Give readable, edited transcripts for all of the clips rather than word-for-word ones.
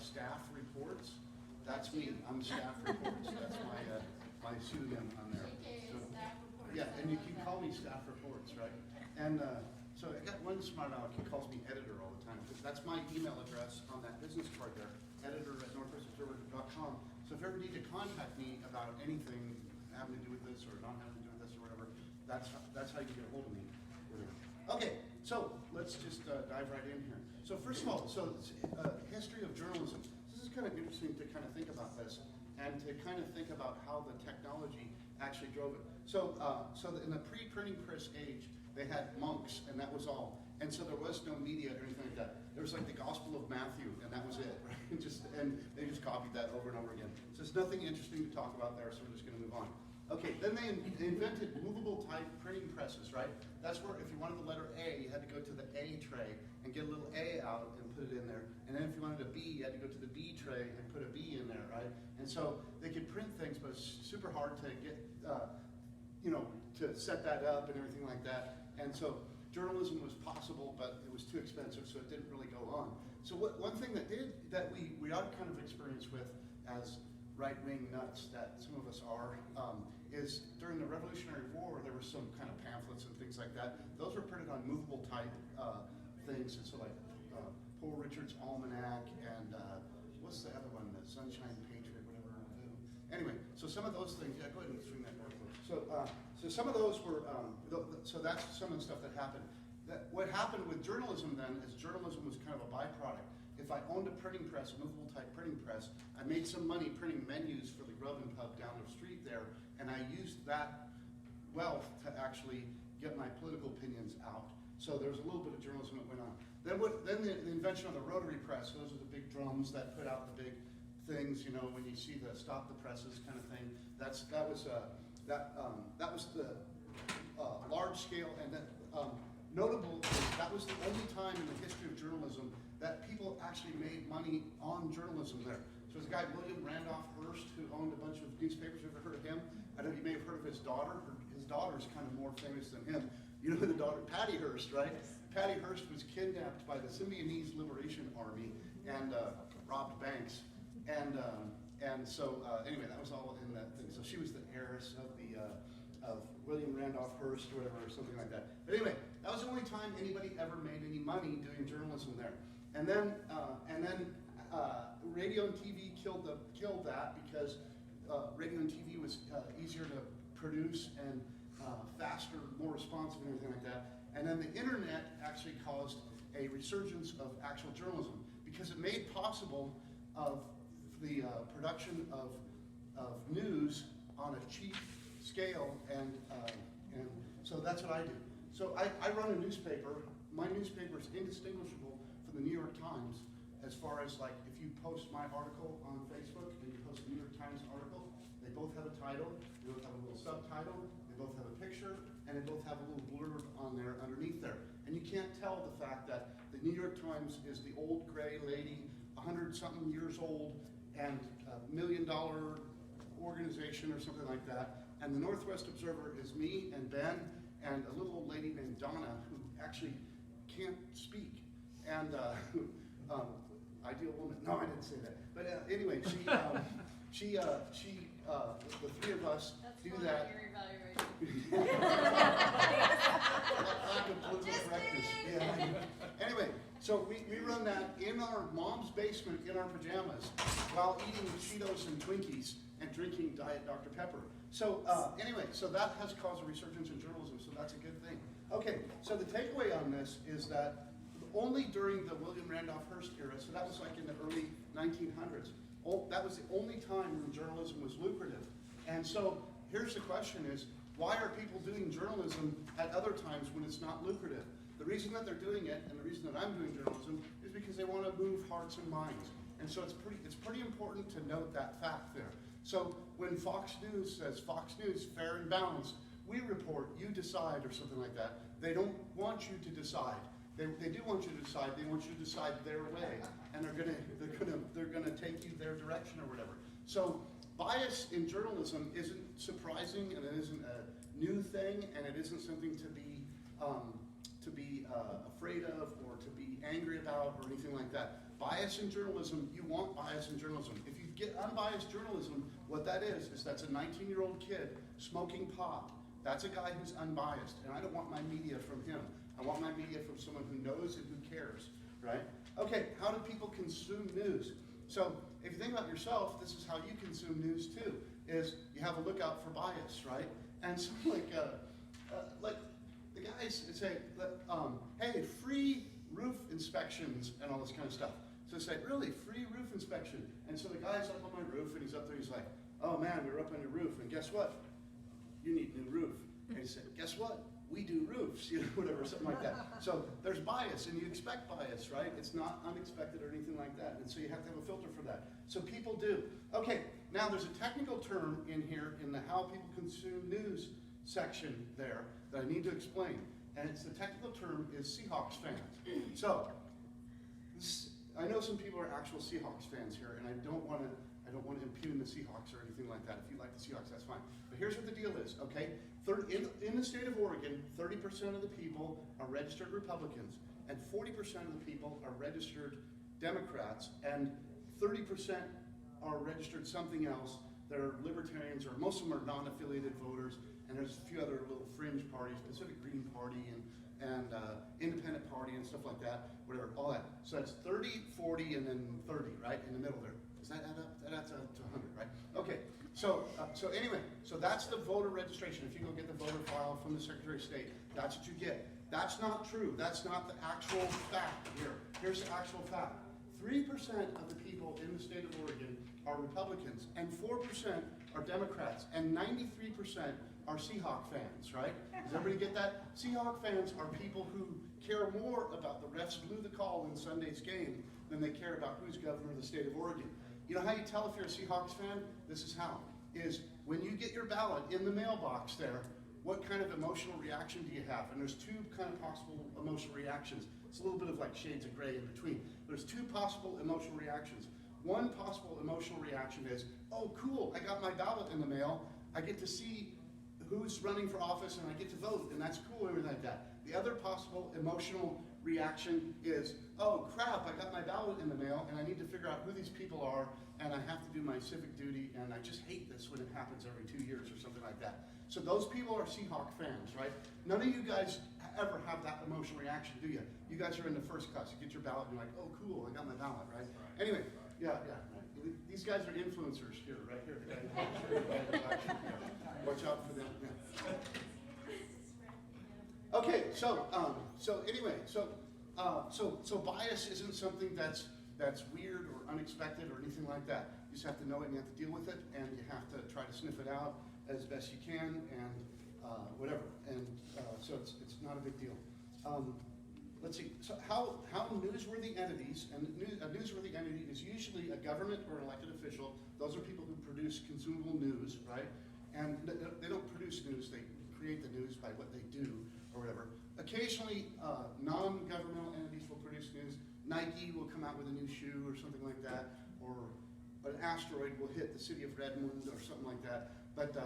staff reports. That's me. I'm staff reports. That's my pseudonym on there. So, yeah, and you can call me staff reports, right? And so I got one smart aleck. He calls me editor all the time. That's my email address on that business card there, editor@northwestobserver.com. So if you ever need to contact me about anything having to do with this or not having to do with this or whatever, that's how you get a hold of me. Okay, so let's just dive right in here. So first of all, history of journalism. This is kind of interesting to kind of think about this and to kind of think about how the technology actually drove it. So in the pre-printing press age, they had monks, and that was all. And so there was no media or anything like that. There was like the Gospel of Matthew, and that was it. Right? And they just copied that over and over again. So there's nothing interesting to talk about there, so we're just going to move on. Okay, then they invented movable type printing presses, right? That's where if you wanted the letter A, you had to go to the A tray and get a little A out and put it in there. And then if you wanted a B, you had to go to the B tray and put a B in there, right? And so they could print things, but it's super hard to get, to set that up and everything like that. And so journalism was possible, but it was too expensive, so it didn't really go on. So one thing that we are kind of experienced with as right-wing nuts that some of us are, is during the Revolutionary War, there were some kind of pamphlets and things like that. Those were printed on movable type things, and so like Poor Richard's Almanac and what's the other one, the Sunshine Patriot, whatever. Anyway, so some of those things, yeah, go ahead and swing that door close. So some of those were, so that's some of the stuff that happened. What happened with journalism then is journalism was kind of a byproduct. If I owned a printing press, a movable type printing press, I made some money printing menus for the Grub and Pub down the street there, and I used that wealth to actually get my political opinions out. So there was a little bit of journalism that went on. Then the invention of the rotary press, those are the big drums that put out the big things, when you see the stop the presses kind of thing. That was the large scale, and that notable is that was the only time in the history of journalism that people actually made money on journalism there. So there's a guy, William Randolph Hearst, who owned a bunch of newspapers. You ever heard of him? I know you may have heard of his daughter. His daughter's kind of more famous than him. You know the daughter, Patty Hearst, right? Yes. Patty Hearst was kidnapped by the Symbionese Liberation Army and robbed banks. And so anyway, that was all in that thing. So she was the heiress of William Randolph Hearst or whatever, or something like that. But anyway, that was the only time anybody ever made any money doing journalism there. And then radio and TV killed that because radio and TV was easier to produce and faster, more responsive, and everything like that. And then the internet actually caused a resurgence of actual journalism because it made possible of the production of news on a cheap scale, and so that's what I do. So I run a newspaper. My newspaper is indistinguishable from the New York Times as far as like if you post my article on Facebook and you post a New York Times article, they both have a title, they both have a little subtitle, they both have a picture, and they both have a little blurb on there underneath there. And you can't tell the fact that the New York Times is the old gray lady, 100-something years old, and $1 million organization or something like that. And the Northwest Observer is me and Ben and a little old lady named Donna who actually can't speak. And ideal woman. No, I didn't say that. But anyway, the three of us do that. Your evaluation. Yeah. Anyway, so we run that in our mom's basement in our pajamas while eating Cheetos and Twinkies and drinking Diet Dr. Pepper. So anyway, so that has caused a resurgence in journalism, so that's a good thing. Okay, so the takeaway on this is that only during the William Randolph Hearst era, so that was like in the early 1900s, that was the only time when journalism was lucrative. And so here's the question is, why are people doing journalism at other times when it's not lucrative? The reason that they're doing it, and the reason that I'm doing journalism, is because they want to move hearts and minds. And so it's pretty important to note that fact there. So when Fox News says, Fox News, fair and balanced, we report, you decide, or something like that, they don't want you to decide. They do want you to decide. They want you to decide their way, and they're gonna take you their direction or whatever. So bias in journalism isn't surprising, and it isn't a new thing, and it isn't something to be afraid of or to be angry about or anything like that. Bias in journalism, you want bias in journalism. If you get unbiased journalism, what that is that's a 19-year-old kid smoking pot. That's a guy who's unbiased, and I don't want my media from him. I want my media from someone who knows and who cares, right? Okay, how do people consume news? So if you think about yourself, this is how you consume news too, is you have a lookout for bias, right? And so like the guys say, hey, free roof inspections and all this kind of stuff. So they say, really, free roof inspection. And so the guy's up on my roof, and he's up there, he's like, oh man, we were up on your roof, and guess what? You need a new roof. And he said, guess what? We do roofs, whatever, something like that. So there's bias, and you expect bias, right? It's not unexpected or anything like that, and so you have to have a filter for that. So people do. Okay, now there's a technical term in here in the how people consume news section there that I need to explain, and it's the technical term is Seahawks fans. So I know some people are actual Seahawks fans here, and I don't want to impugn the Seahawks or anything like that. If you like the Seahawks, that's fine. But here's what the deal is, okay? In the state of Oregon, 30% of the people are registered Republicans, and 40% of the people are registered Democrats, and 30% are registered something else. They're libertarians, or most of them are non-affiliated voters, and there's a few other little fringe parties, Pacific Green Party and Independent Party and stuff like that, whatever, all that. So that's 30, 40, and then 30, right, in the middle there. Does that add up? That adds up to 100, right? Okay, so anyway, so that's the voter registration. If you go get the voter file from the Secretary of State, that's what you get. That's not true. That's not the actual fact here. Here's the actual fact. 3% of the people in the state of Oregon are Republicans, and 4% are Democrats, and 93% are Seahawk fans, right? Does everybody get that? Seahawk fans are people who care more about the refs blew the call in Sunday's game than they care about who's governor of the state of Oregon. You know how you tell if you're a Seahawks fan? This is how. Is when you get your ballot in the mailbox there, what kind of emotional reaction do you have? And there's two kind of possible emotional reactions. It's a little bit of like shades of gray in between. There's two possible emotional reactions. One possible emotional reaction is, oh cool, I got my ballot in the mail. I get to see who's running for office and I get to vote, and that's cool, everything like that. The other possible emotional reaction is, oh crap, I got my ballot in the mail and I need to figure out who these people are, and I have to do my civic duty, and I just hate this when it happens every 2 years or something like that. So those people are Seahawk fans, right? None of you guys ever have that emotional reaction, do you? You guys are in the first class. You get your ballot and you're like, oh cool, I got my ballot, right? Anyway, yeah, right. These guys are influencers here, right here. Watch out for them. Yeah. Okay, so bias isn't something that's weird or unexpected or anything like that. You just have to know it and you have to deal with it, and you have to try to sniff it out as best you can, and whatever. And so it's not a big deal. Let's see. So how newsworthy entities, and a newsworthy entity is usually a government or an elected official. Those are people who produce consumable news, right? And they don't produce news; they create the news by what they do or whatever. Occasionally, non-governmental entities will produce news. Nike will come out with a new shoe or something like that, or an asteroid will hit the city of Redmond or something like that. But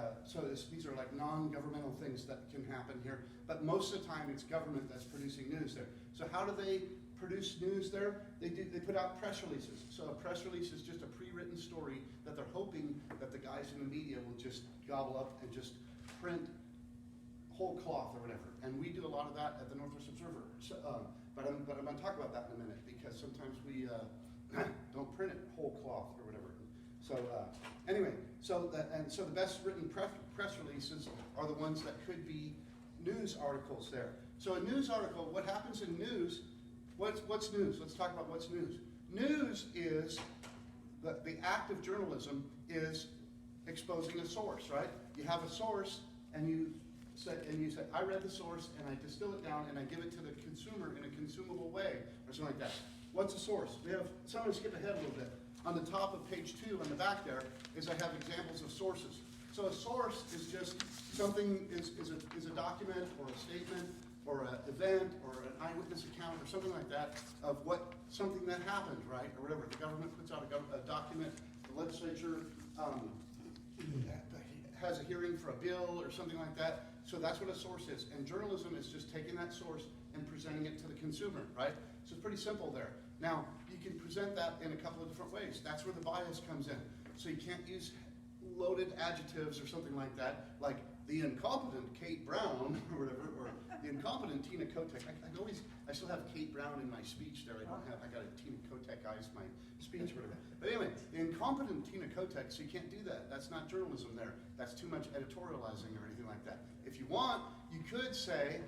these are like non-governmental things that can happen here. But most of the time, it's government that's producing news there. So how do they produce news there? They put out press releases. So a press release is just a pre-written story that they're hoping that the guys in the media will just gobble up and just print whole cloth or whatever. And we do a lot of that at the Northwest Observer. So, but I'm going to talk about that in a minute, because sometimes we don't print it whole cloth or whatever. So anyway, so the best written press releases are the ones that could be news articles there. So a news article, what happens in news? What's news? Let's talk about what's news. News is the act of journalism is exposing a source, right? You have a source, and you say, I read the source, and I distill it down, and I give it to the consumer in a consumable way, or something like that. What's a source? So I'm going to skip ahead a little bit. On the top of page 2, on the back there, is I have examples of sources. So a source is just something, is a document or a statement or an event or an eyewitness account or something like that of something that happened, right, or whatever. The government puts out a document, the legislature has a hearing for a bill or something like that. So that's what a source is. And journalism is just taking that source and presenting it to the consumer, right? So it's pretty simple there. Now, you can present that in a couple of different ways. That's where the bias comes in. So you can't use loaded adjectives or something like that, like the incompetent Kate Brown, or whatever, or the incompetent Tina Kotek. I still have Kate Brown in my speech there. I got a Tina Kotek-ized my speech or whatever. But anyway, the incompetent Tina Kotek, so you can't do that. That's not journalism there. That's too much editorializing or anything like that. If you want, you could say,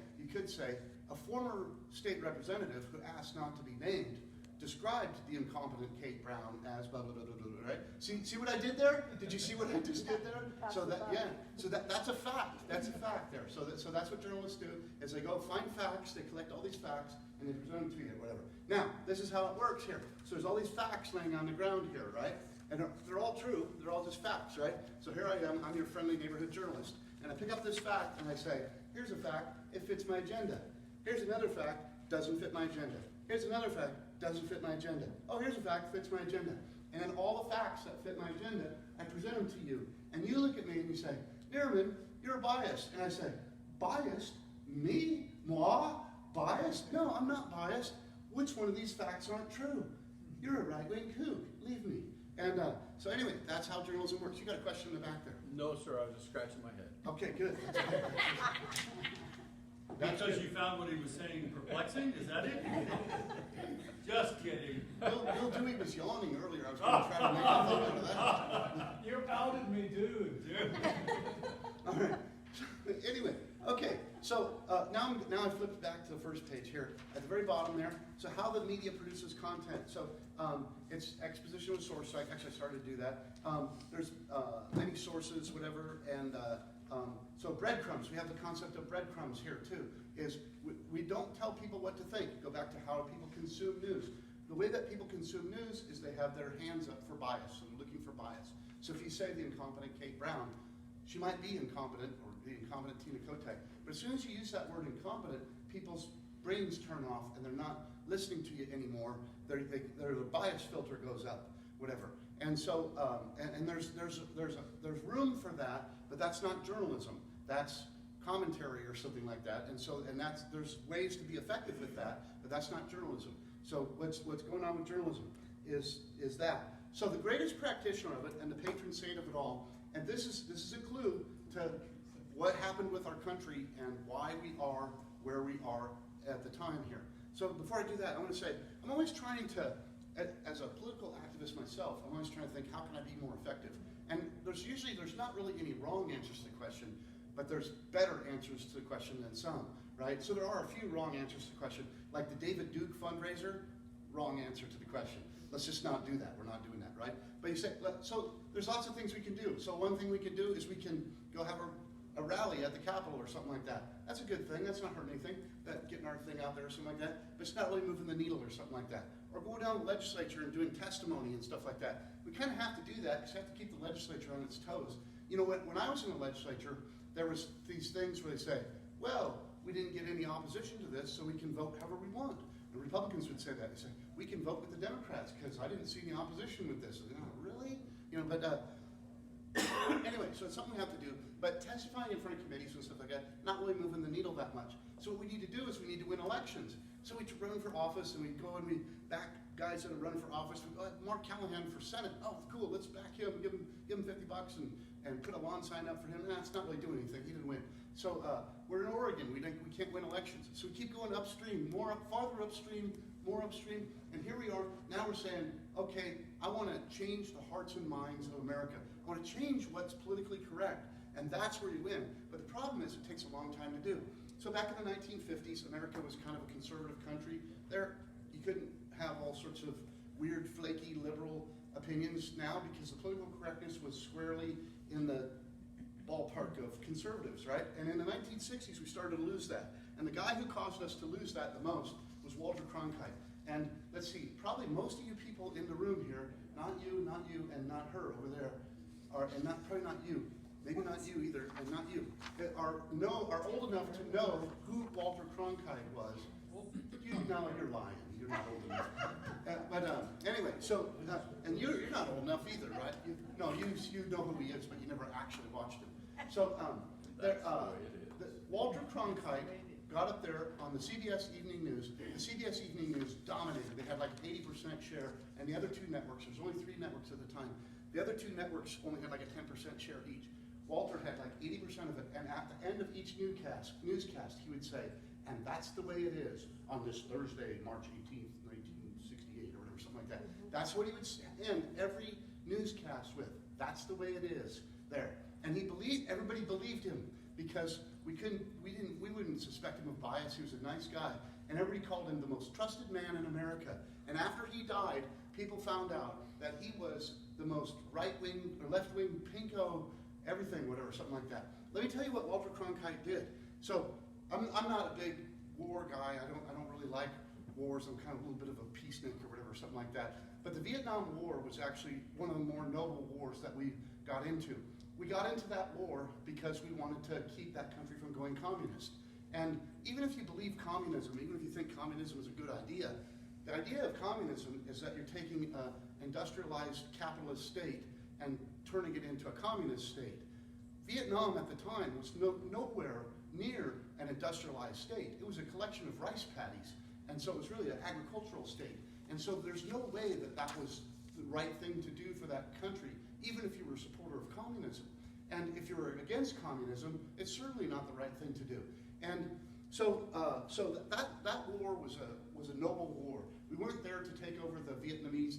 a former state representative who asked not to be named described the incompetent Kate Brown as blah, blah, blah, blah, blah, right? See what I did there? Did you see what I just did there? So that's a fact. That's a fact there. So that's what journalists do, is they go find facts, they collect all these facts, and they present them to you, whatever. Now, this is how it works here. So there's all these facts laying on the ground here, right? And they're all true. They're all just facts, right? So here I am. I'm your friendly neighborhood journalist. And I pick up this fact, and I say, here's a fact. It fits my agenda. Here's another fact. Doesn't fit my agenda. Here's another fact. Doesn't fit my agenda. Oh, here's a fact. Fits my agenda. And then all the facts that fit my agenda, I present them to you. And you look at me and you say, Nearman, you're biased. And I say, biased? Me? Moi? Biased? No, I'm not biased. Which one of these facts aren't true? You're a right-wing kook. Leave me. And so anyway, that's how journalism works. You got a question in the back there? No, sir. I was just scratching my head. Okay, good. Because you found what he was saying perplexing? Is that it? Just kidding. Bill Dewey was yawning earlier. I was going to try to make a thing out of that. You outed me, dude. All right. Anyway, okay. So now I flipped back to the first page here at the very bottom there. So how the media produces content. So it's exposition with source. So I actually started to do that. There's many sources, whatever, and so breadcrumbs. We have the concept of breadcrumbs here too. Is we don't tell people what to think. Go back to how people consume news. The way that people consume news is they have their hands up for bias, so they're looking for bias. So if you say the incompetent Kate Brown, she might be incompetent, or the incompetent Tina Kotek, but as soon as you use that word incompetent, people's brains turn off and they're not listening to you anymore. Their bias filter goes up, whatever. And so, and there's room for that, but that's not journalism. That's commentary or something like that. And so, there's ways to be effective with that, but that's not journalism. So what's going on with journalism is that. So the greatest practitioner of it and the patron saint of it all, and this is a clue to what happened with our country and why we are where we are at the time here. So before I do that, I want to say, I'm always trying to, as a political activist myself, I'm always trying to think, how can I be more effective? And there's not really any wrong answers to the question, but there's better answers to the question than some, right? So there are a few wrong answers to the question, like the David Duke fundraiser, wrong answer to the question. Let's just not do that. We're not doing that, right? But you say, so there's lots of things we can do. So one thing we can do is we can go have a rally at the Capitol or something like that. That's a good thing. That's not hurting anything. Getting our thing out there or something like that. But it's not really moving the needle or something like that. Or going down to the legislature and doing testimony and stuff like that. We kind of have to do that because we have to keep the legislature on its toes. You know, when I was in the legislature, there was these things where they say, well, we didn't get any opposition to this, so we can vote however we want. The Republicans would say that. They say, we can vote with the Democrats because I didn't see any opposition with this. You know, really? You know, but anyway, so it's something we have to do. But testifying in front of committees and stuff like that, not really moving the needle that much. So what we need to do is we need to win elections. So we run for office and we go and we back guys that are running for office. We go, Mark Callahan for Senate. Oh, cool, let's back him, give him $50 and put a lawn sign up for him. Nah, it's not really doing anything. He didn't win. So we're in Oregon. We can't win elections. So we keep going upstream, farther upstream, more upstream. And here we are. Now we're saying, okay, I want to change the hearts and minds of America. I want to change what's politically correct. And that's where you win. But the problem is it takes a long time to do. So back in the 1950s, America was kind of a conservative country. There, you couldn't have all sorts of weird, flaky, liberal opinions now because the political correctness was squarely in the ballpark of conservatives, right? And in the 1960s, we started to lose that. And the guy who caused us to lose that the most was Walter Cronkite. And let's see, probably most of you people in the room here, not you, and not her over there, probably not you, maybe not you either, and not you, that are old enough to know who Walter Cronkite was. Now you're lying. You're not old enough. Anyway, so and you're not old enough either, right? You know who he is, but you never actually watched him. So Walter Cronkite got up there on the CBS Evening News. The CBS Evening News dominated. They had like 80% share, and the other two networks, there's only 3 networks at the time, the other 2 networks only had like a 10% share each. Walter had like 80% of it, and at the end of each newscast, he would say, and that's the way it is on this Thursday, March 18th, 1968, or whatever, something like that. That's what he would end every newscast with. That's the way it is there. And everybody believed him, because we wouldn't suspect him of bias. He was a nice guy, and everybody called him the most trusted man in America. And after he died, people found out that he was the most right-wing or left-wing pinko, everything, whatever, something like that. Let me tell you what Walter Cronkite did. So I'm not a big war guy. I don't really like wars. I'm kind of a little bit of a peacenik or whatever, something like that. But the Vietnam War was actually one of the more noble wars that we got into. We got into that war because we wanted to keep that country from going communist. And even if you believe communism, even if you think communism is a good idea, the idea of communism is that you're taking an industrialized capitalist state and turning it into a communist state. Vietnam at the time was nowhere near an industrialized state. It was a collection of rice paddies, and so it was really an agricultural state. And so there's no way that that was the right thing to do for that country, even if you were a supporter of communism. And if you were against communism, it's certainly not the right thing to do. And so that war was a noble war. We weren't there to take over the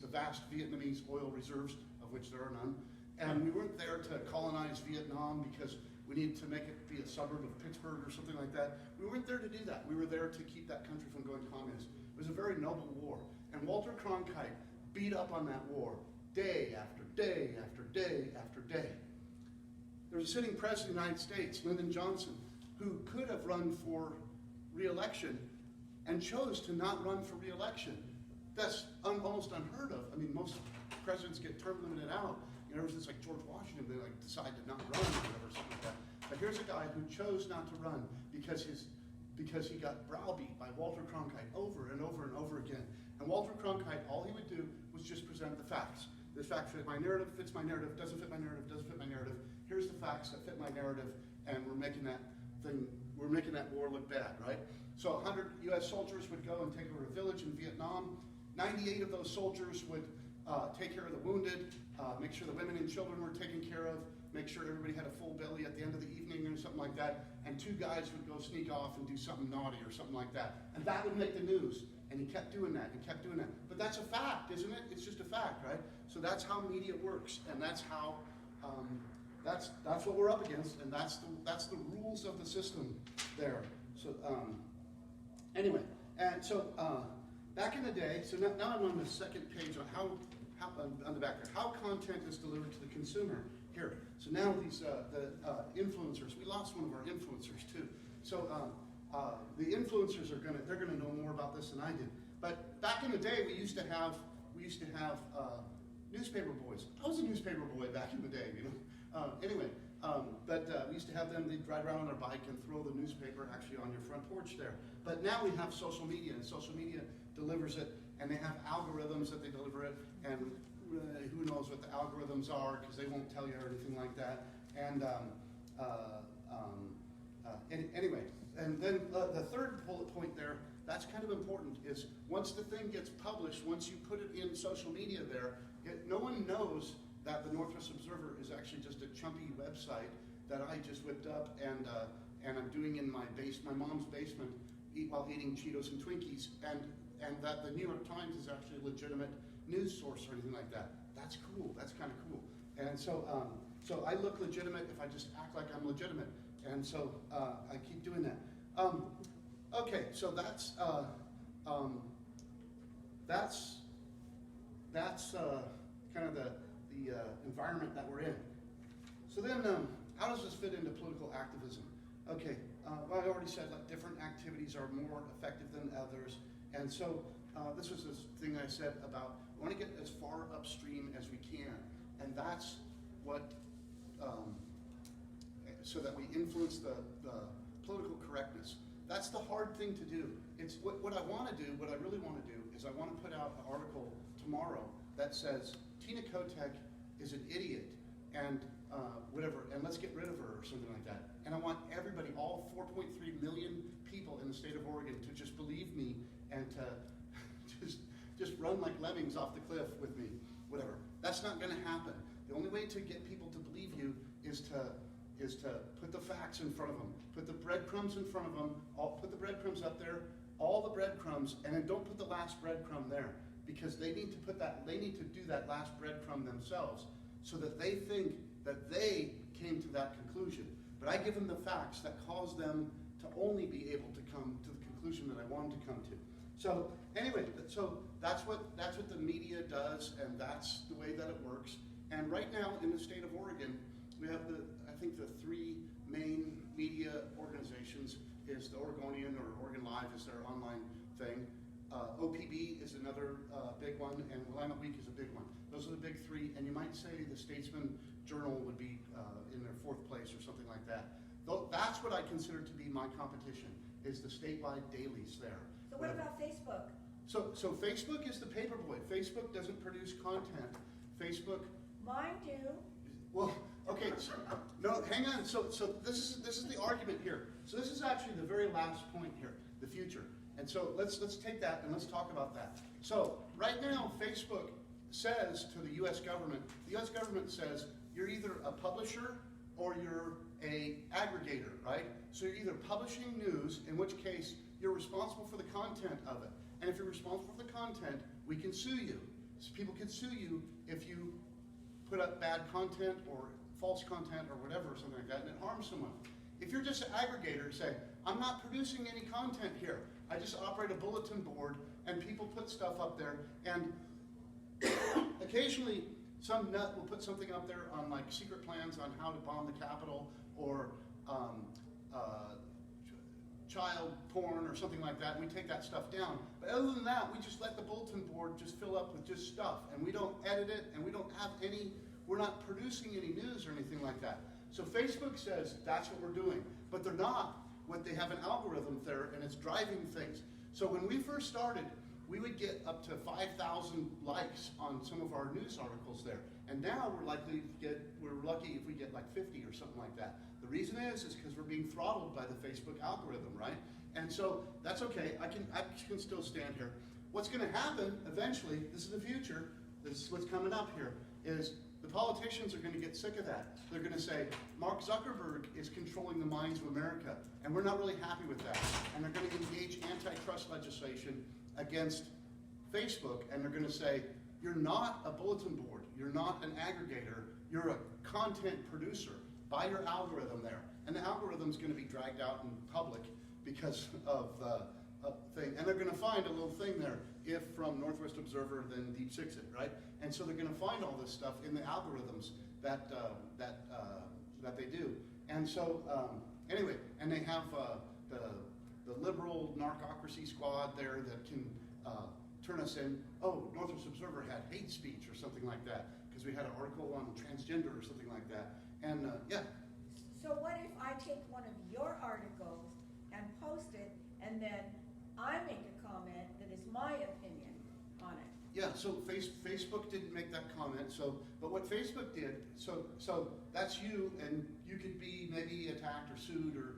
vast Vietnamese oil reserves, of which there are none. And we weren't there to colonize Vietnam because we needed to make it be a suburb of Pittsburgh or something like that. We weren't there to do that. We were there to keep that country from going communist. It was a very noble war. And Walter Cronkite beat up on that war day after day after day after day. There was a sitting president of the United States, Lyndon Johnson, who could have run for re-election and chose to not run for re-election. That's almost unheard of. I mean, most presidents get term limited out. You know, ever since like George Washington, they like decide to not run or whatever, something like that. But here's a guy who chose not to run because he got browbeat by Walter Cronkite over and over and over again. And Walter Cronkite, all he would do was just present the facts. This fact fits my narrative, doesn't fit my narrative, doesn't fit my narrative. Here's the facts that fit my narrative, and we're making that war look bad, right? So 100 U.S. soldiers would go and take over a village in Vietnam. 98 of those soldiers would take care of the wounded, make sure the women and children were taken care of, make sure everybody had a full belly at the end of the evening or something like that, and 2 guys would go sneak off and do something naughty or something like that. And that would make the news. And he kept doing that, and kept doing that. But that's a fact, isn't it? It's just a fact, right? So that's how media works, and that's how, that's what we're up against, and that's the rules of the system there. So anyway, and so back in the day, so now I'm on the second page on how on the back there, how content is delivered to the consumer. Here, so now these the influencers. We lost one of our influencers too. So. The influencers they're gonna know more about this than I did. But back in the day, we used to have newspaper boys. I was a newspaper boy back in the day, you know. We used to have them. They'd ride around on their bike and throw the newspaper actually on your front porch there. But now we have social media, and social media delivers it, and they have algorithms that they deliver it, and who knows what the algorithms are because they won't tell you or anything like that. And anyway. And then the third bullet point there, that's kind of important, is once the thing gets published, once you put it in social media there, no one knows that the Northwest Observer is actually just a chumpy website that I just whipped up and I'm doing in my mom's basement while eating Cheetos and Twinkies, and that the New York Times is actually a legitimate news source or anything like that. That's cool. That's kind of cool. And so I look legitimate if I just act like I'm legitimate. And so I keep doing that. Okay, so that's kind of the environment that we're in. So then, how does this fit into political activism? Okay, well, I already said like different activities are more effective than others, and so this was this thing I said about we want to get as far upstream as we can, and that's what. So that we influence the political correctness. That's the hard thing to do. It's what I want to do, what I really want to do, is I want to put out an article tomorrow that says Tina Kotek is an idiot and whatever, and let's get rid of her or something like that. And I want everybody, all 4.3 million people in the state of Oregon, to just believe me and to just run like lemmings off the cliff with me, whatever. That's not going to happen. The only way to get people to believe you is to put the facts in front of them, put the breadcrumbs in front of them, put the breadcrumbs up there, all the breadcrumbs, and then don't put the last breadcrumb there, because they need to put that. They need to do that last breadcrumb themselves, so that they think that they came to that conclusion. But I give them the facts that cause them to only be able to come to the conclusion that I want them to come to. So anyway, so that's what the media does, and that's the way that it works. And right now in the state of Oregon, we have I think the three main media organizations is the Oregonian, or Oregon Live is their online thing. OPB is another big one, and Willamette Week is a big one. Those are the big three, and you might say the Statesman Journal would be in their fourth place or something like that. That's what I consider to be my competition, is the statewide dailies there. So what about Facebook? So Facebook is the paperboy. Facebook doesn't produce content. Facebook. Mine do. Well, okay. So, no, hang on. So this is the argument here. So this is actually the very last point here, the future. And so let's take that and let's talk about that. So right now, Facebook says to the U.S. government, says you're either a publisher or you're a aggregator, right? So you're either publishing news, in which case you're responsible for the content of it. And if you're responsible for the content, we can sue you. So people can sue you if you put up bad content or false content or whatever, or something like that, and it harms someone. If you're just an aggregator, say, I'm not producing any content here. I just operate a bulletin board, and people put stuff up there, and occasionally some nut will put something up there on like secret plans on how to bomb the Capitol, or child porn or something like that, and we take that stuff down. But other than that, we just let the bulletin board just fill up with just stuff, and we don't edit it, and we don't have we're not producing any news or anything like that. So Facebook says that's what we're doing, but they're not. What they have an algorithm there, and it's driving things. So when we first started, we would get up to 5,000 likes on some of our news articles there. And now we're lucky if we get like 50 or something like that. The reason is because we're being throttled by the Facebook algorithm, right? And so that's okay. I can still stand here. What's going to happen eventually, this is the future, this is what's coming up here, is the politicians are going to get sick of that. They're going to say, Mark Zuckerberg is controlling the minds of America, and we're not really happy with that. And they're going to engage antitrust legislation against Facebook, and they're going to say, you're not a bulletin board, you're not an aggregator, you're a content producer. Buy your algorithm there. And the algorithm's going to be dragged out in public because of the thing. And they're going to find a little thing there, if from Northwest Observer, then Deep Six it, right? And so they're going to find all this stuff in the algorithms that they do. And so anyway, and they have the liberal narcocracy squad there that can turn us in. Oh, Northwest Observer had hate speech or something like that because we had an article on transgender or something like that. And yeah. So what if I take one of your articles and post it, and then I make a comment that is my opinion on it? Yeah, so Facebook didn't make that comment. But what Facebook did, so that's you, and you could be maybe attacked or sued or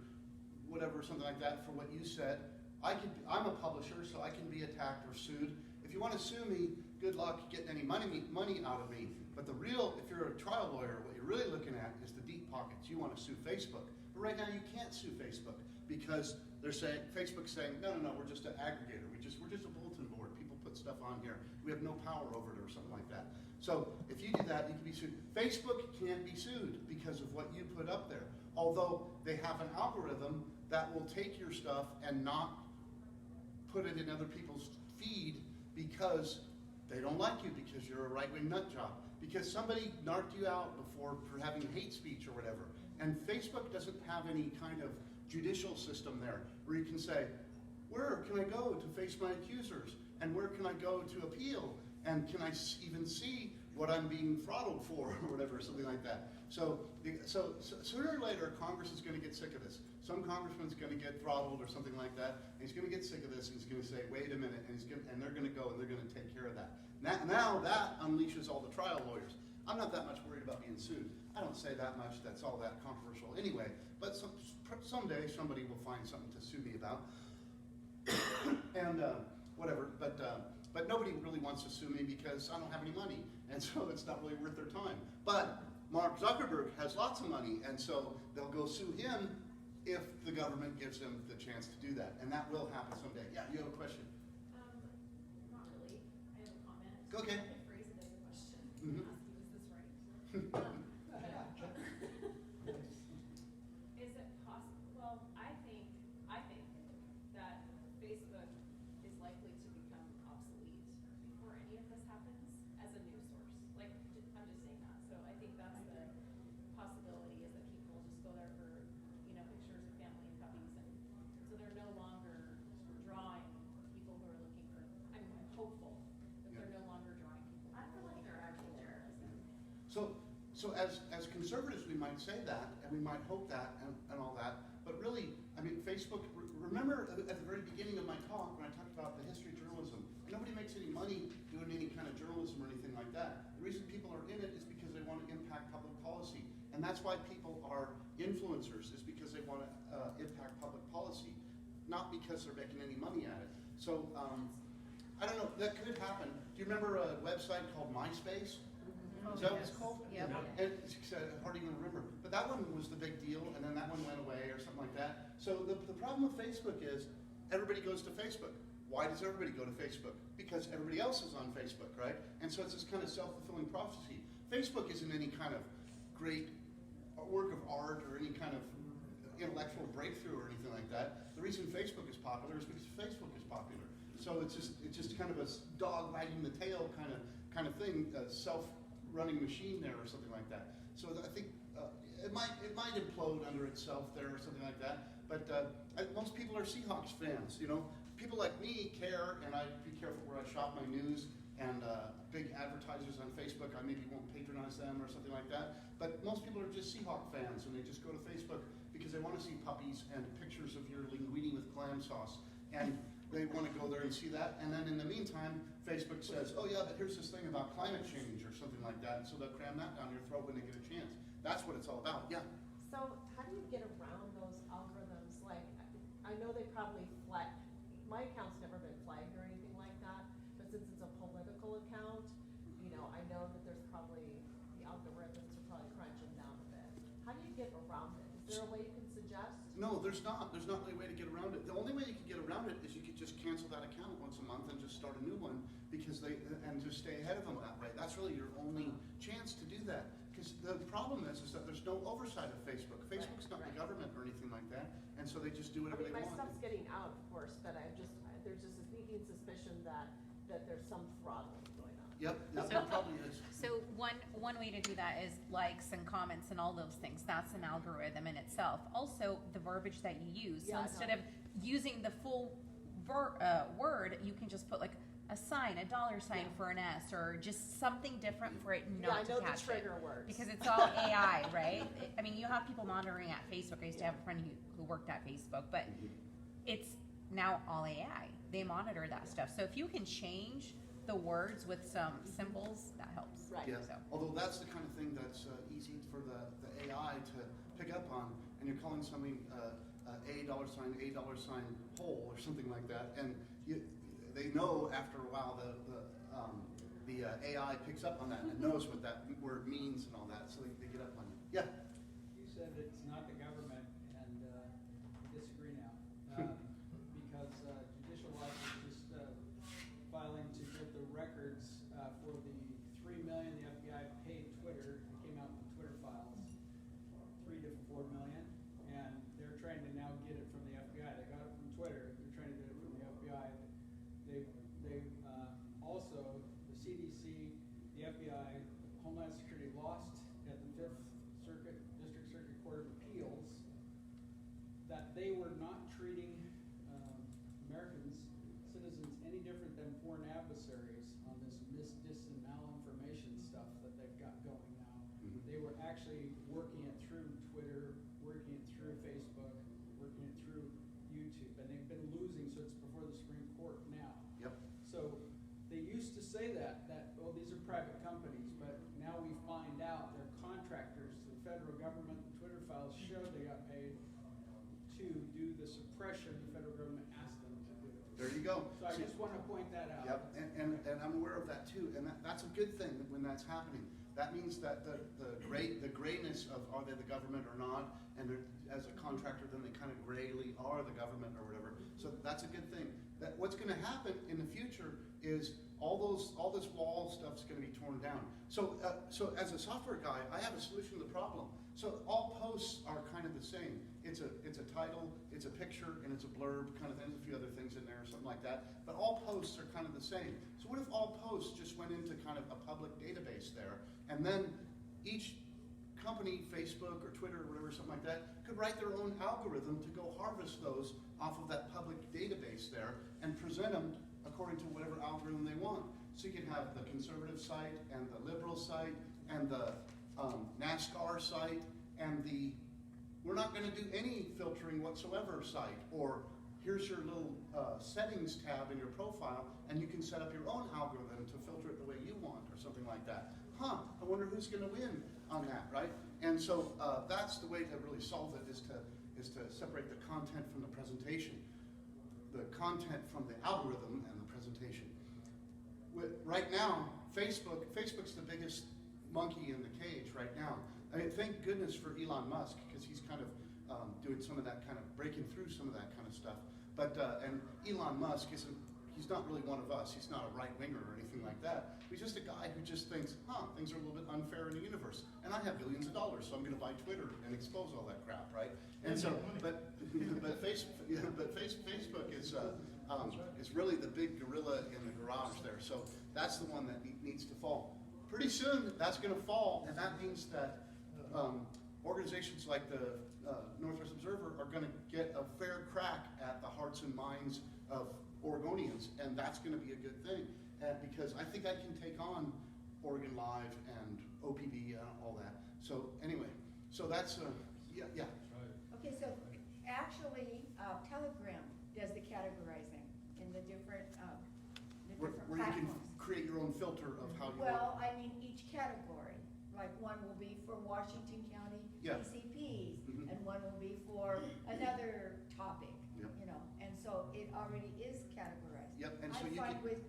whatever, something like that for what you said. I'm a publisher, so I can be attacked or sued. If you want to sue me, good luck getting any money out of me. But if you're a trial lawyer, what you're really looking at is the deep pockets. You want to sue Facebook. But right now you can't sue Facebook because Facebook's saying, no, we're just an aggregator. We're just a bulletin board. People put stuff on here. We have no power over it or something like that. So if you do that, you can be sued. Facebook can't be sued because of what you put up there. Although they have an algorithm that will take your stuff and not put it in other people's feed because they don't like you, because you're a right-wing nut job, because somebody narked you out before for having hate speech or whatever. And Facebook doesn't have any kind of judicial system there where you can say, where can I go to face my accusers? And where can I go to appeal? And can I even see what I'm being throttled for or whatever, something like that. So sooner or later, Congress is going to get sick of this. Some congressman's going to get throttled or something like that, and he's going to get sick of this, and he's going to say, wait a minute, and they're going to go and they're going to take care of that. Now that unleashes all the trial lawyers. I'm not that much worried about about being sued. I don't say that much, that's all that controversial anyway, but someday somebody will find something to sue me about. And whatever, but nobody really wants to sue me because I don't have any money, and so it's not really worth their time. But Mark Zuckerberg has lots of money, and so they'll go sue him if the government gives them the chance to do that, and that will happen someday. Yeah, you have a question? Not really. I have a comment. Okay. I could phrase it as a question. Mhm. Ask you, is this right? Is it possible? Well, I think that Facebook is likely to become obsolete before any of this happens as a news source. Like, I'm just saying that. So I think that's the possibility, is that people just go there for, pictures of family and puppies, and so they're no longer drawing people who are looking for. I'm hopeful that they're no longer drawing people. I feel like they're actually there. So as conservatives, we might say that, and we might hope that, and all that, but really, I mean, Facebook, remember at the very beginning of my talk, when I talked about the history of journalism, nobody makes any money doing any kind of journalism or anything like that. The reason people are in it is because they want to impact public policy, and that's why people are influencers, is because they want to impact public policy, not because they're making any money at it. So, I don't know, that could happen. Do you remember a website called MySpace? Is that what it's called? Yep. And it's hard to even remember. But that one was the big deal, and then that one went away or something like that. So the problem with Facebook is everybody goes to Facebook. Why does everybody go to Facebook? Because everybody else is on Facebook, right? And so it's this kind of self-fulfilling prophecy. Facebook isn't any kind of great work of art or any kind of intellectual breakthrough or anything like that. The reason Facebook is popular is because Facebook is popular. So it's just kind of a dog wagging the tail kind of thing, self-running machine there or something like that. So I think it might implode under itself there or something like that. But most people are Seahawks fans. People like me care, and I be careful where I shop my news. And big advertisers on Facebook, I maybe won't patronize them or something like that. But most people are just Seahawk fans, and they just go to Facebook because they want to see puppies and pictures of your linguine with clam sauce. And they want to go there and see that. And then in the meantime, Facebook says, oh yeah, but here's this thing about climate change or something like that. And so they'll cram that down your throat when they get a chance. That's what it's all about. Yeah. So how do you get around those algorithms? Like, I know they probably flag, my account's never been flagged or anything like that, but since it's a political account, I know that there's probably, the algorithms are probably crunching down a bit. How do you get around it? Is there a way you can suggest? No, there's not. There's not any way to get around it. The only way you can get around it is you could just cancel that account once a month and just start a new one and just stay ahead of them that way. That's really your only chance to do that. Because the problem is that there's no oversight of Facebook. Facebook's not the government or anything like that, and so they just do whatever they My want. stuff's getting out, of course, but there's just a sneaking suspicion that there's some throttling going on. Yep, there probably is. So one way to do that is likes and comments and all those things. That's an algorithm in itself. Also, the verbiage that you use. Yeah, so instead of using the full word, you can just put like a sign, a dollar sign for an S, or just something different for it not to I know catch the trigger it. words. Because it's all AI, right? I mean, you have people monitoring at Facebook. I used to have a friend who worked at Facebook, but it's now all AI. They monitor that stuff. So if you can change the words with some symbols, that helps. Right. Yeah. So. Although that's the kind of thing that's easy for the AI to pick up on, and you're calling something a dollar sign hole or something like that, and they know after a while the AI picks up on that and knows what that word means and all that, so they get up on it. Yeah. You said it's not the government, and I disagree now. Because Judicial Watch is just filing to get the records for the $3 million the FBI paid Twitter. It came out in the Twitter files, $3 to $4 million, and they're trying to now get it from the FBI. They got it from Twitter. They're trying to get it from the FBI. They also, the CDC, the FBI, Homeland Security lost at the Fifth Circuit, District Circuit Court of Appeals that they were not treating Americans, citizens, any different than foreign adversaries on this dis and malinformation stuff that they've got going now. Mhm. They were actually working it through Twitter, working it through Facebook, working it through YouTube, and they've been losing, so it's before the Supreme Court now. Yep. So they used to say that oh, these are private companies, but now we find out they're suppression the federal government asked them to do. There you go. So I just want to point that out. Yep, and I'm aware of that too, and that's a good thing when that's happening. That means that the grayness of are they the government or not, and as a contractor, then they kind of grayly are the government or whatever. So that's a good thing. That what's going to happen in the future is all this wall stuff's going to be torn down. So as a software guy, I have a solution to the problem. So all posts are kind of the same. It's a title, it's a picture, and it's a blurb kind of thing. There's a few other things in there or something like that. But all posts are kind of the same. So what if all posts just went into kind of a public database there, and then each company, Facebook or Twitter or whatever, something like that, could write their own algorithm to go harvest those off of that public database there and present them according to whatever algorithm they want. So you can have the conservative site and the liberal site and the NASCAR site and the we're not going to do any filtering whatsoever site, or here's your little settings tab in your profile and you can set up your own algorithm to filter it the way you want or something like that. I wonder who's going to win on that, right? And so that's the way to really solve it, is to separate the content from the presentation, the content from the algorithm and the presentation. Right now, Facebook's the biggest monkey in the cage right now. I mean, thank goodness for Elon Musk, because he's kind of doing some of that kind of breaking through some of that kind of stuff. But and Elon Musk he's not really one of us. He's not a right winger or anything like that. He's just a guy who just thinks, things are a little bit unfair in the universe. And I have billions of dollars, so I'm going to buy Twitter and expose all that crap, right? And so, but Facebook is really the big gorilla in the garage there. So that's the one that needs to fall. Pretty soon, that's going to fall, and that means that organizations like the Northwest Observer are going to get a fair crack at the hearts and minds of Oregonians, and that's going to be a good thing, because I think I can take on Oregon Live and OPB and all that. So anyway, so that's yeah. Okay, so actually, Telegram does the categorizing in the different Where you can platforms. create your own filter of how you Well, I mean, each category, like one will be for Washington County Yeah. PCPs, Mhm. and one will be for another topic, Yep. you know, and so it already is categorized. Yep, and so I you find can- with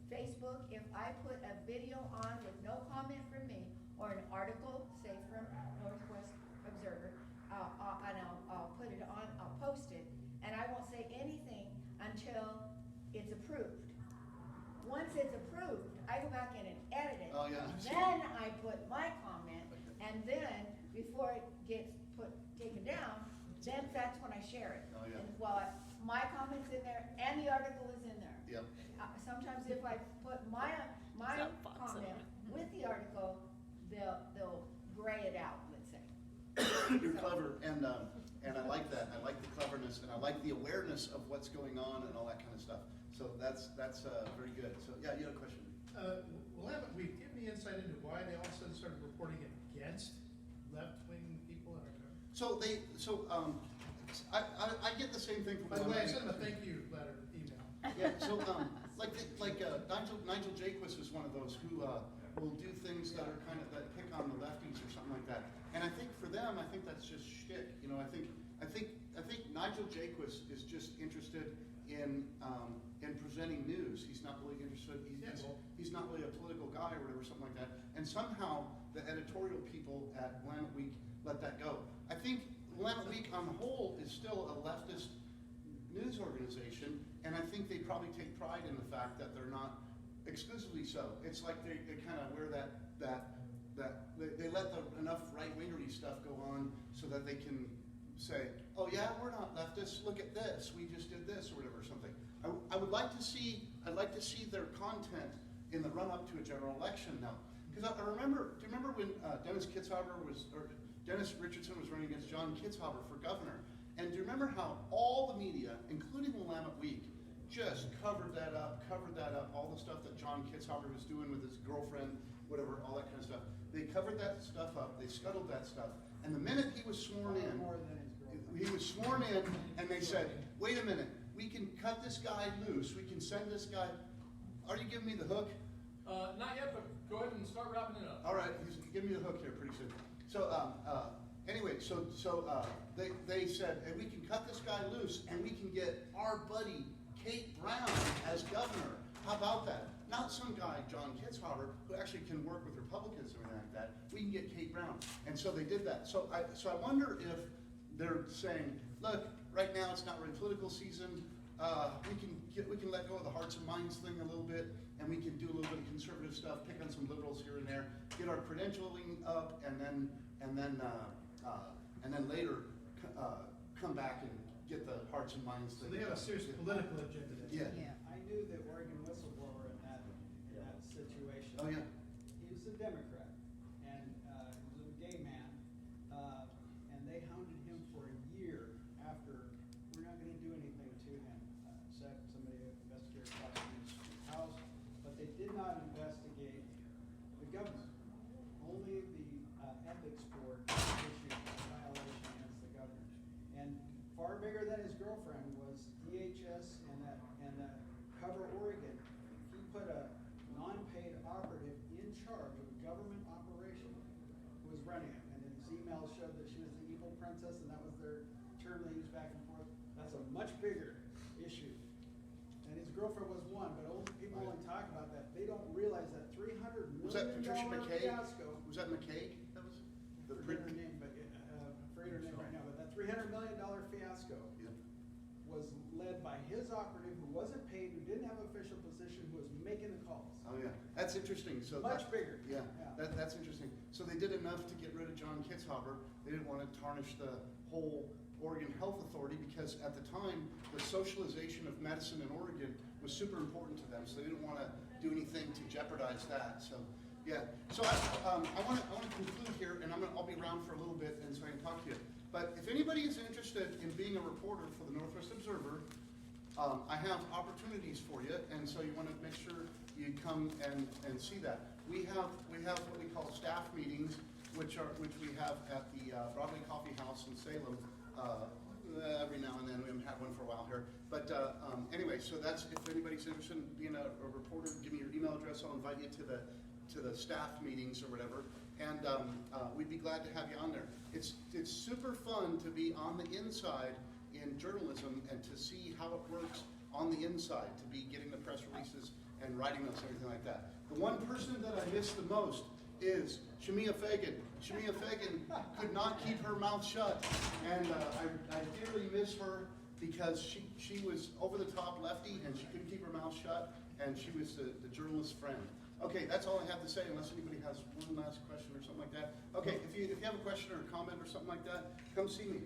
Facebook, if I put a video on with no comment from me, or an article, say from Northwest Observer, and I'll put it on, I'll post it, and I won't say anything until it's approved. Once it's approved, I go back in and edit it. Oh, yeah. Then I put my comment, and then before it gets taken down, then that's when I share it. Oh, yeah. And well, my comment's in there and the article is in there. Yep. Sometimes if I put my comment with the article, they'll gray it out, let's say. You're clever, and I like that. I like the cleverness, and I like the awareness of what's going on and all that kind of stuff. So that's very good. So yeah, you had a question. Well, haven't we given the insight into why they all of a sudden started reporting against left-wing people in our country? I get the same thing from By the way, I sent them a thank you letter, email. Yeah, so Nigel Jaquist is one of those who will do things that are kind of that pick on the lefties or something like that. And I think for them, I think that's just shtick. You know, I think Nigel Jaquist is just interested in presenting news. He's not really interested. He's not really a political guy or whatever, something like that. And somehow the editorial people at Willamette Week let that go. I think Willamette Week on the whole is still a leftist news organization, and I think they probably take pride in the fact that they're not exclusively so. It's like they kind of wear they let enough right-wingery stuff go on so that they can say, oh yeah, we're not leftists, look at this, we just did this or whatever, something. I'd like to see their content in the run-up to a general election now. Because do you remember when Dennis Richardson was running against John Kitzhaber for governor? And do you remember how all the media, including Willamette Week, just covered that up, all the stuff that John Kitzhaber was doing with his girlfriend, whatever, all that kind of stuff. They covered that stuff up, they scuttled that stuff, and the minute he was sworn in, and they said, wait a minute, we can cut this guy loose, we can send this guy, are you giving me the hook? Not yet, but go ahead and start wrapping it up. All right, he's giving me the hook here pretty soon. So, Anyway, they said, hey, we can cut this guy loose and we can get our buddy Kate Brown as governor. How about that? Not some guy, John Kitzhaber, who actually can work with Republicans and everything like that. We can get Kate Brown. And so they did that. So I wonder if they're saying, look, right now it's not really political season. We can let go of the hearts and minds thing a little bit, and we can do a little bit of conservative stuff, pick on some liberals here and there, get our credentialing up, and then later come back and get the hearts and minds So thing. they have a serious political agenda. Yeah. Yeah. I knew the Oregon whistleblower in that situation. Oh, yeah. He was a Democrat, and he was a gay man, and they hounded him for a year after, we're not gonna do anything to him. Somebody investigated his house, but they did not investigate the governor. Only the ethics board issued a violation against the governor. And far bigger than his girlfriend was DHS and Cover Oregon. He put a non-paid operative in charge of a government operation who was running it. And his emails showed that she was the evil princess, and that was their term they used back and forth. That's a much bigger issue. And his girlfriend was one, but people only talk about that. They don't realize that $300 Was that Patricia million McKay? fiasco. Was that McKay? That was I forget her name, but I forget her name right now. But that $300 million fiasco Yep. was led by his operative, who wasn't paid, who didn't have an official position, who was making the calls. Oh, yeah. That's interesting. So Much bigger. Yeah, Yeah. that's interesting. So they did enough to get rid of John Kitzhaber. They didn't want to tarnish the whole Oregon Health Authority because at the time, the socialization of medicine in Oregon was super important to them. So they didn't want to do anything to jeopardize that. So, yeah. So I want to conclude here, and I'll be around for a little bit, and so I can talk to you. But if anybody is interested in being a reporter for the Northwest Observer, I have opportunities for you, and so you want to make sure you come and see that. We have what we call staff meetings, which we have at the Broadway Coffee House in Salem. Every now and then, we haven't had one for a while here. But anyway, so that's, if anybody's interested in being a reporter, give me your email address. I'll invite you to the staff meetings or whatever, and we'd be glad to have you on there. It's super fun to be on the inside in journalism and to see how it works on the inside, to be getting the press releases and writing those, everything like that. The one person that I miss the most is Shamia Fagan. Shamia Fagan could not keep her mouth shut, and I dearly miss her because she was over the top lefty and she couldn't keep her mouth shut, and she was the journalist's friend. Okay, that's all I have to say, unless anybody has one last question or something like that. Okay, if you have a question or a comment or something like that, come see me.